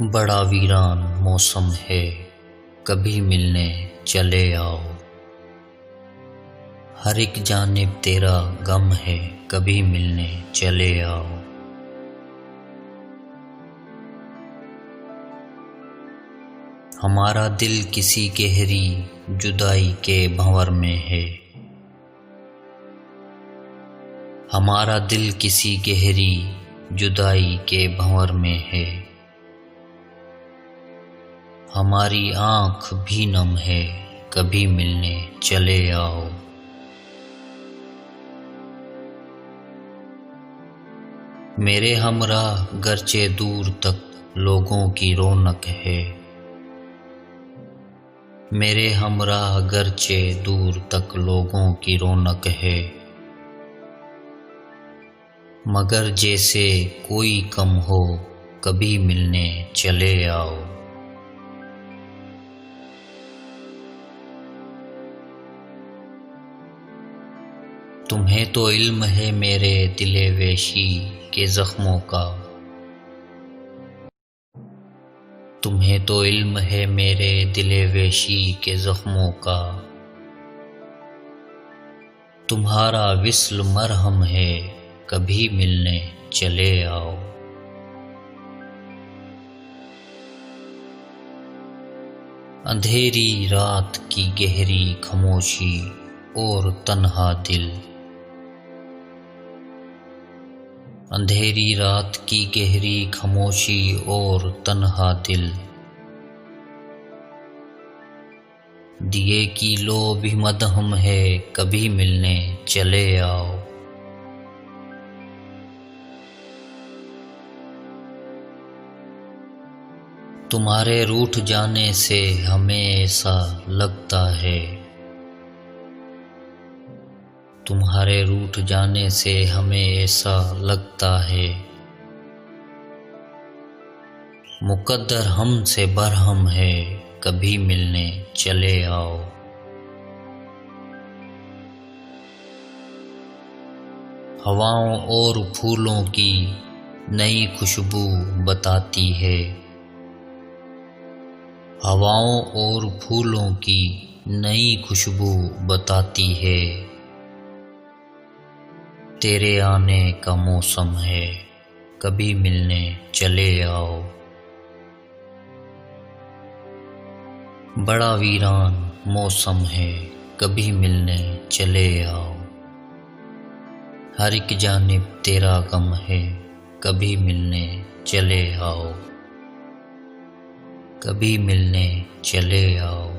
बड़ा वीरान मौसम है, कभी मिलने चले आओ। हर एक जानिब तेरा गम है, कभी मिलने चले आओ। हमारा दिल किसी गहरी जुदाई के भंवर में है। हमारा दिल किसी गहरी जुदाई के भंवर में है। हमारी आँख भी नम है, कभी मिलने चले आओ। मेरे हमराह गरचे दूर तक लोगों की रौनक है। मेरे हमराह गरचे दूर तक लोगों की रौनक है। मगर जैसे कोई कम हो, कभी मिलने चले आओ। तुम्हें तो इल्म है मेरे दिले वेशी के जख्मों का। तुम्हें तो इल्म है मेरे दिले वेशी के जख्मों का। तुम्हारा विस्ल मरहम है, कभी मिलने चले आओ। अंधेरी रात की गहरी खामोशी और तन्हा दिल। अंधेरी रात की गहरी खामोशी और तन्हा दिल। दिए की लो भी मदहम है, कभी मिलने चले आओ। तुम्हारे रूठ जाने से हमें ऐसा लगता है। तुम्हारे रूठ जाने से हमें ऐसा लगता है। मुकद्दर हमसे बरहम है, कभी मिलने चले आओ। हवाओं और फूलों की नई खुशबू बताती है। हवाओं और फूलों की नई खुशबू बताती है। तेरे आने का मौसम है, कभी मिलने चले आओ। बड़ा वीरान मौसम है, कभी मिलने चले आओ। हर एक जानिब तेरा गम है, कभी मिलने चले आओ। कभी मिलने चले आओ।